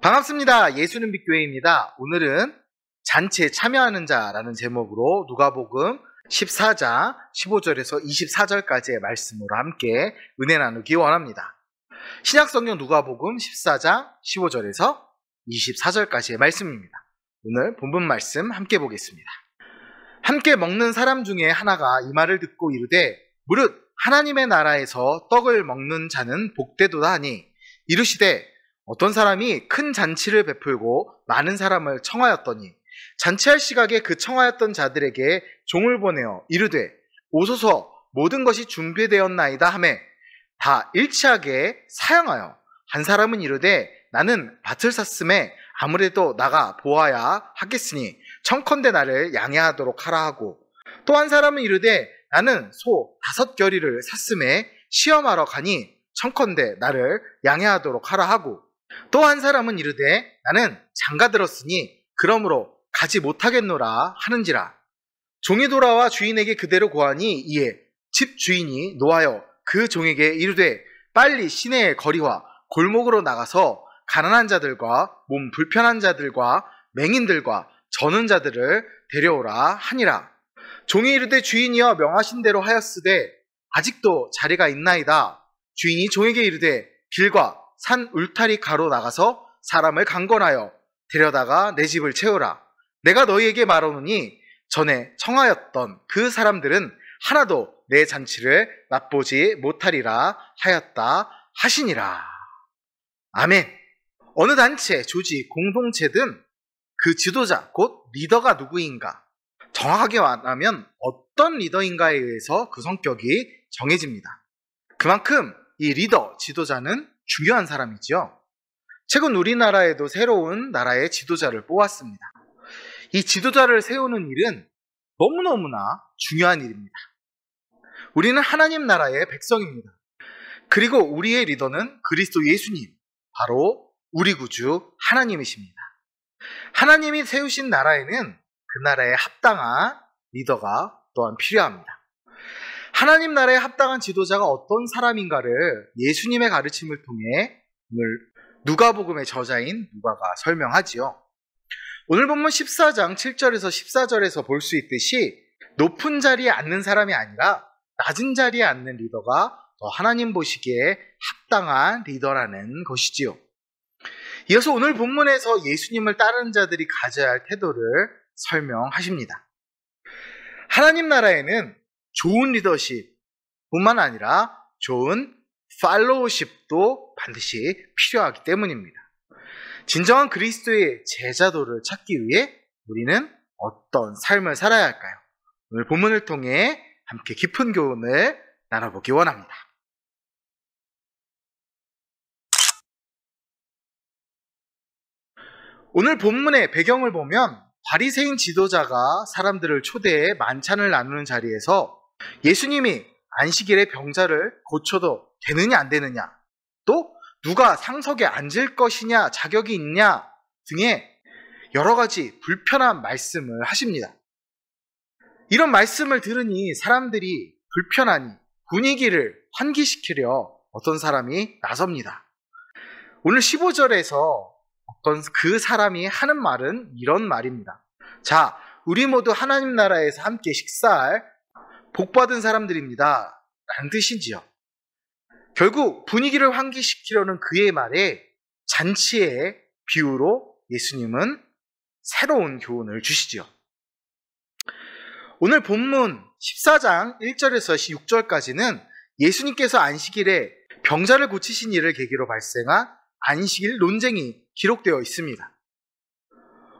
반갑습니다. 예수는 빛교회입니다. 오늘은 잔치에 참여하는 자라는 제목으로 누가복음 14장 15절에서 24절까지의 말씀으로 함께 은혜 나누기 원합니다. 신약성경 누가복음 14장 15절에서 24절까지의 말씀입니다. 오늘 본문 말씀 함께 보겠습니다. 함께 먹는 사람 중에 하나가 이 말을 듣고 이르되 무릇 하나님의 나라에서 떡을 먹는 자는 복되도다 하니 이르시되 어떤 사람이 큰 잔치를 베풀고 많은 사람을 청하였더니 잔치할 시각에 그 청하였던 자들에게 종을 보내어 이르되 오소서 모든 것이 준비되었나이다 하매 다 일치하게 사양하여 한 사람은 이르되 나는 밭을 샀음에 아무래도 나가 보아야 하겠으니 청컨대 나를 양해하도록 하라 하고 또 한 사람은 이르되 나는 소 5겨리를 샀음에 시험하러 가니 청컨대 나를 양해하도록 하라 하고 또 한 사람은 이르되 나는 장가들었으니 그러므로 가지 못하겠노라 하는지라. 종이 돌아와 주인에게 그대로 고하니 이에 집 주인이 노하여 그 종에게 이르되 빨리 시내의 거리와 골목으로 나가서 가난한 자들과 몸 불편한 자들과 맹인들과 저는 자들을 데려오라 하니라. 종이 이르되 주인이여 명하신 대로 하였으되 아직도 자리가 있나이다. 주인이 종에게 이르되 길과 산 울타리 가로 나가서 사람을 강권하여 데려다가 내 집을 채우라. 내가 너희에게 말하노니 전에 청하였던 그 사람들은 하나도 내 잔치를 맛보지 못하리라 하였다 하시니라. 아멘. 어느 단체, 조직, 공동체든 그 지도자, 곧 리더가 누구인가, 정확하게 말하면 어떤 리더인가에 의해서 그 성격이 정해집니다. 그만큼 이 리더, 지도자는 중요한 사람이죠. 최근 우리나라에도 새로운 나라의 지도자를 뽑았습니다. 이 지도자를 세우는 일은 너무너무나 중요한 일입니다. 우리는 하나님 나라의 백성입니다. 그리고 우리의 리더는 그리스도 예수님, 바로 우리 구주 하나님이십니다. 하나님이 세우신 나라에는 그 나라에 합당한 리더가 또한 필요합니다. 하나님 나라에 합당한 지도자가 어떤 사람인가를 예수님의 가르침을 통해 오늘 누가복음의 저자인 누가가 설명하지요. 오늘 본문 14장 7절에서 14절에서 볼 수 있듯이 높은 자리에 앉는 사람이 아니라 낮은 자리에 앉는 리더가 더 하나님 보시기에 합당한 리더라는 것이지요. 이어서 오늘 본문에서 예수님을 따르는 자들이 가져야 할 태도를 설명하십니다. 하나님 나라에는 좋은 리더십 뿐만 아니라 좋은 팔로우십도 반드시 필요하기 때문입니다. 진정한 그리스도의 제자도를 찾기 위해 우리는 어떤 삶을 살아야 할까요? 오늘 본문을 통해 함께 깊은 교훈을 나눠보기 원합니다. 오늘 본문의 배경을 보면 바리새인 지도자가 사람들을 초대해 만찬을 나누는 자리에서 예수님이 안식일에 병자를 고쳐도 되느냐 안 되느냐, 또 누가 상석에 앉을 것이냐 자격이 있냐 등의 여러 가지 불편한 말씀을 하십니다. 이런 말씀을 들으니 사람들이 불편하니 분위기를 환기시키려 어떤 사람이 나섭니다. 오늘 15절에서 어떤 그 사람이 하는 말은 이런 말입니다. 자, 우리 모두 하나님 나라에서 함께 식사할 복받은 사람들입니다 라는 뜻이지요. 결국 분위기를 환기시키려는 그의 말에 잔치의 비유로 예수님은 새로운 교훈을 주시지요. 오늘 본문 14장 1절에서 6절까지는 예수님께서 안식일에 병자를 고치신 일을 계기로 발생한 안식일 논쟁이 기록되어 있습니다.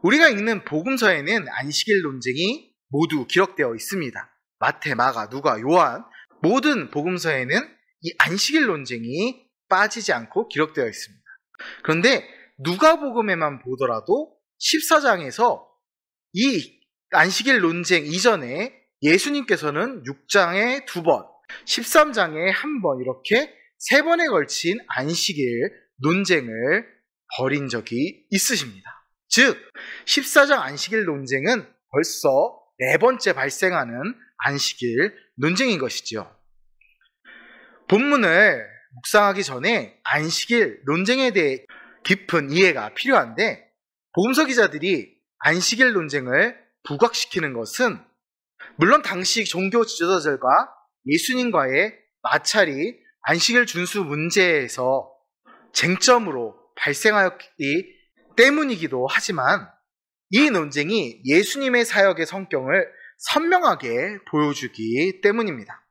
우리가 읽는 복음서에는 안식일 논쟁이 모두 기록되어 있습니다. 마태, 마가, 누가, 요한 모든 복음서에는 이 안식일 논쟁이 빠지지 않고 기록되어 있습니다. 그런데 누가복음에만 보더라도 14장에서 이 안식일 논쟁 이전에 예수님께서는 6장에 2번, 13장에 1번 이렇게 3번에 걸친 안식일 논쟁을 벌인 적이 있으십니다. 즉 14장 안식일 논쟁은 벌써 4번째 발생하는 안식일 논쟁인 것이죠. 본문을 묵상하기 전에 안식일 논쟁에 대해 깊은 이해가 필요한데, 복음서 기자들이 안식일 논쟁을 부각시키는 것은 물론 당시 종교 지도자들과 예수님과의 마찰이 안식일 준수 문제에서 쟁점으로 발생하였기 때문이기도 하지만, 이 논쟁이 예수님의 사역의 성격을 선명하게 보여주기 때문입니다.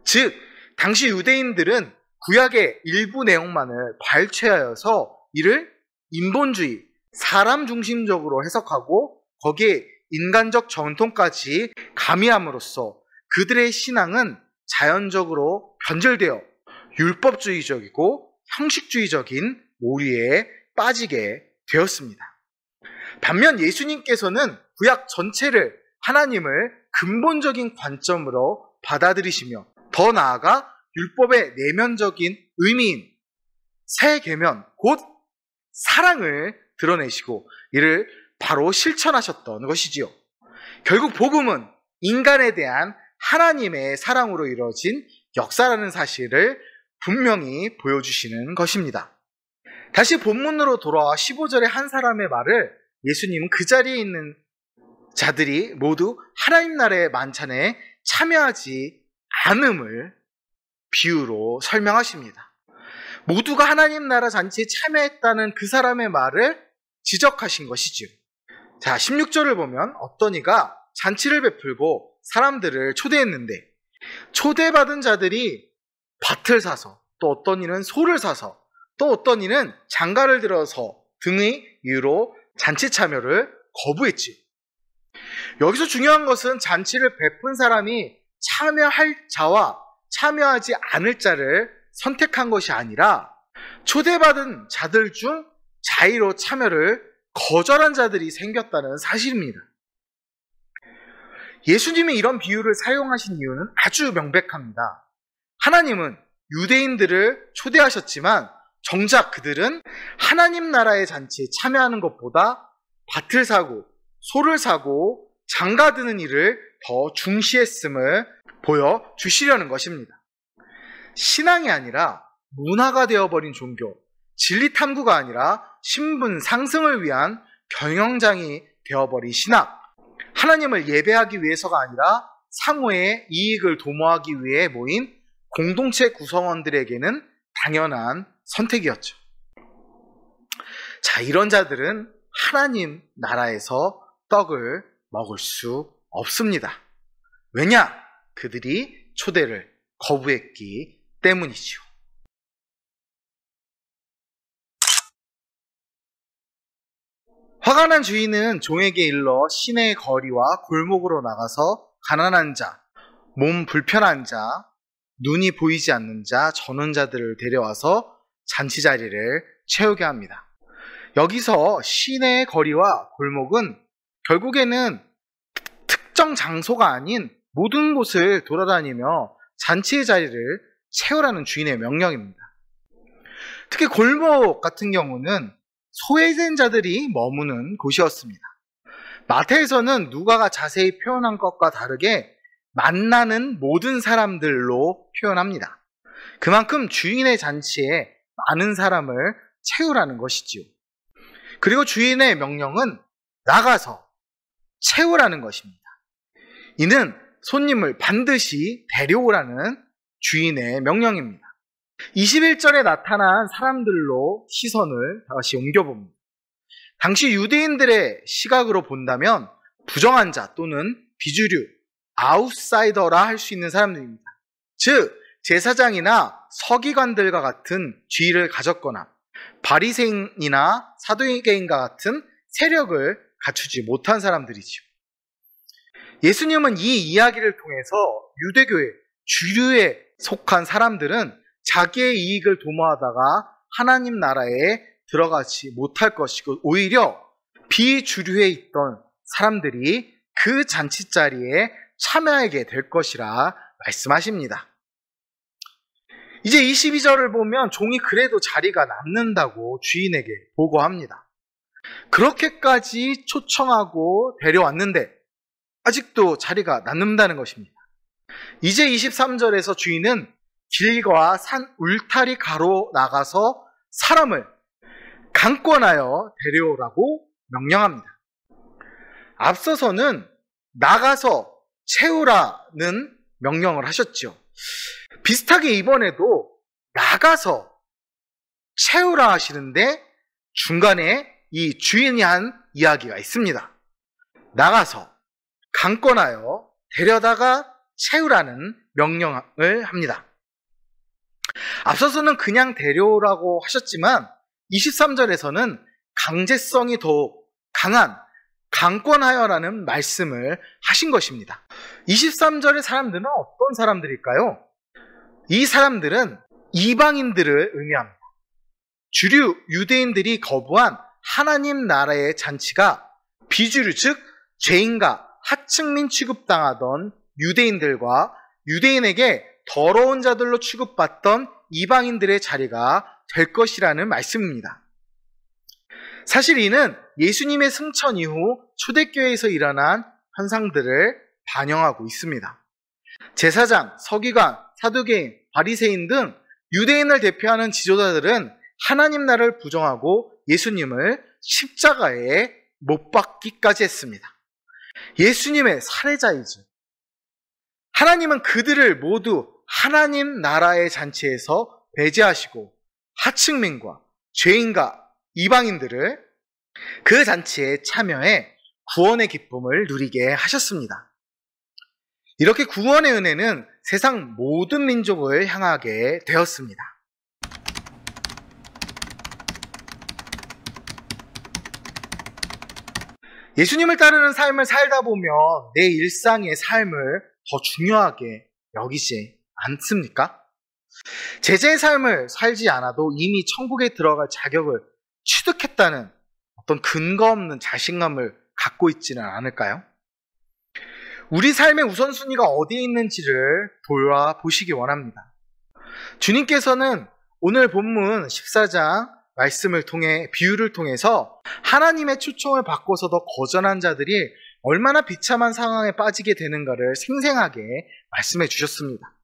즉, 당시 유대인들은 구약의 일부 내용만을 발췌하여서 이를 인본주의, 사람 중심적으로 해석하고 거기에 인간적 전통까지 가미함으로써 그들의 신앙은 자연적으로 변질되어 율법주의적이고 형식주의적인 오류에 빠지게 되었습니다. 반면 예수님께서는 구약 전체를 하나님을 근본적인 관점으로 받아들이시며, 더 나아가 율법의 내면적인 의미인 새 계명, 곧 사랑을 드러내시고 이를 바로 실천하셨던 것이지요. 결국 복음은 인간에 대한 하나님의 사랑으로 이루어진 역사라는 사실을 분명히 보여주시는 것입니다. 다시 본문으로 돌아와 15절의 한 사람의 말을 예수님은 그 자리에 있는 자들이 모두 하나님 나라의 만찬에 참여하지 않음을 비유로 설명하십니다. 모두가 하나님 나라 잔치에 참여했다는 그 사람의 말을 지적하신 것이지요. 자, 16절을 보면 어떤 이가 잔치를 베풀고 사람들을 초대했는데, 초대받은 자들이 밭을 사서, 또 어떤 이는 소를 사서, 또 어떤 이는 장가를 들어서 등의 이유로 잔치 참여를 거부했지. 여기서 중요한 것은 잔치를 베푼 사람이 참여할 자와 참여하지 않을 자를 선택한 것이 아니라 초대받은 자들 중 자의로 참여를 거절한 자들이 생겼다는 사실입니다. 예수님이 이런 비유를 사용하신 이유는 아주 명백합니다. 하나님은 유대인들을 초대하셨지만 정작 그들은 하나님 나라의 잔치에 참여하는 것보다 밭을 사고 소를 사고 장가드는 일을 더 중시했음을 보여주시려는 것입니다. 신앙이 아니라 문화가 되어버린 종교, 진리탐구가 아니라 신분 상승을 위한 경영장이 되어버린 신학, 하나님을 예배하기 위해서가 아니라 상호의 이익을 도모하기 위해 모인 공동체 구성원들에게는 당연한 선택이었죠. 자, 이런 자들은 하나님 나라에서 떡을 먹을 수 없습니다. 왜냐? 그들이 초대를 거부했기 때문이지요. 화가 난 주인은 종에게 일러 시내의 거리와 골목으로 나가서 가난한 자, 몸 불편한 자, 눈이 보이지 않는 자, 저는 자들을 데려와서 잔치 자리를 채우게 합니다. 여기서 시내의 거리와 골목은 결국에는 특정 장소가 아닌 모든 곳을 돌아다니며 잔치의 자리를 채우라는 주인의 명령입니다. 특히 골목 같은 경우는 소외된 자들이 머무는 곳이었습니다. 마태에서는 누가가 자세히 표현한 것과 다르게 만나는 모든 사람들로 표현합니다. 그만큼 주인의 잔치에 많은 사람을 채우라는 것이지요. 그리고 주인의 명령은 나가서 채우라는 것입니다. 이는 손님을 반드시 데려오라는 주인의 명령입니다. 21절에 나타난 사람들로 시선을 다시 옮겨봅니다. 당시 유대인들의 시각으로 본다면 부정한 자 또는 비주류, 아웃사이더라 할 수 있는 사람들입니다. 즉, 제사장이나 서기관들과 같은 지위를 가졌거나 바리새인이나 사두개인과 같은 세력을 갖추지 못한 사람들이지요. 예수님은 이 이야기를 통해서 유대교의 주류에 속한 사람들은 자기의 이익을 도모하다가 하나님 나라에 들어가지 못할 것이고, 오히려 비주류에 있던 사람들이 그 잔치 자리에 참여하게 될 것이라 말씀하십니다. 이제 22절을 보면 종이 그래도 자리가 남는다고 주인에게 보고합니다. 그렇게까지 초청하고 데려왔는데 아직도 자리가 남는다는 것입니다. 이제 23절에서 주인은 길과 산 울타리 가로 나가서 사람을 강권하여 데려오라고 명령합니다. 앞서서는 나가서 채우라는 명령을 하셨죠. 비슷하게 이번에도 나가서 채우라 하시는데 중간에 이 주인이 한 이야기가 있습니다. 나가서 강권하여 데려다가 채우라는 명령을 합니다. 앞서서는 그냥 데려오라고 하셨지만 23절에서는 강제성이 더욱 강한 강권하여라는 말씀을 하신 것입니다. 23절의 사람들은 어떤 사람들일까요? 이 사람들은 이방인들을 의미합니다. 주류 유대인들이 거부한 하나님 나라의 잔치가 비주류 즉 죄인과 하층민 취급당하던 유대인들과 유대인에게 더러운 자들로 취급받던 이방인들의 자리가 될 것이라는 말씀입니다. 사실 이는 예수님의 승천 이후 초대교회에서 일어난 현상들을 반영하고 있습니다. 제사장, 서기관, 사두개인, 바리새인 등 유대인을 대표하는 지도자들은 하나님 나라를 부정하고 예수님을 십자가에 못 박기까지 했습니다. 예수님의 살해자이죠. 하나님은 그들을 모두 하나님 나라의 잔치에서 배제하시고 하층민과 죄인과 이방인들을 그 잔치에 참여해 구원의 기쁨을 누리게 하셨습니다. 이렇게 구원의 은혜는 세상 모든 민족을 향하게 되었습니다. 예수님을 따르는 삶을 살다 보면 내 일상의 삶을 더 중요하게 여기지 않습니까? 제자의 삶을 살지 않아도 이미 천국에 들어갈 자격을 취득했다는 어떤 근거 없는 자신감을 갖고 있지는 않을까요? 우리 삶의 우선순위가 어디에 있는지를 돌아보시기 원합니다. 주님께서는 오늘 본문 14장 말씀을 통해 비유를 통해서 하나님의 초청을 받고서도 거절한 자들이 얼마나 비참한 상황에 빠지게 되는가를 생생하게 말씀해 주셨습니다.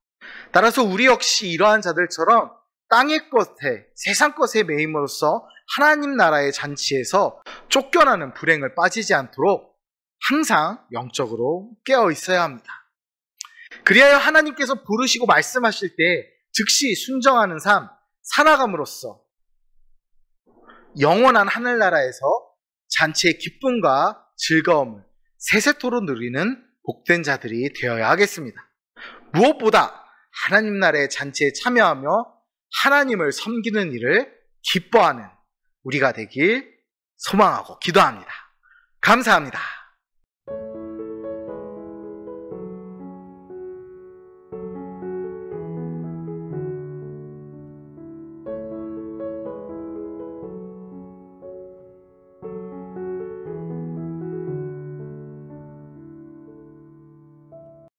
따라서 우리 역시 이러한 자들처럼 땅의 것에 세상 것에 매임으로써 하나님 나라의 잔치에서 쫓겨나는 불행을 빠지지 않도록 항상 영적으로 깨어 있어야 합니다. 그리하여 하나님께서 부르시고 말씀하실 때 즉시 순정하는 삶 살아감으로써 영원한 하늘나라에서 잔치의 기쁨과 즐거움을 세세토록 누리는 복된 자들이 되어야 하겠습니다. 무엇보다 하나님 나라의 잔치에 참여하며 하나님을 섬기는 일을 기뻐하는 우리가 되길 소망하고 기도합니다. 감사합니다.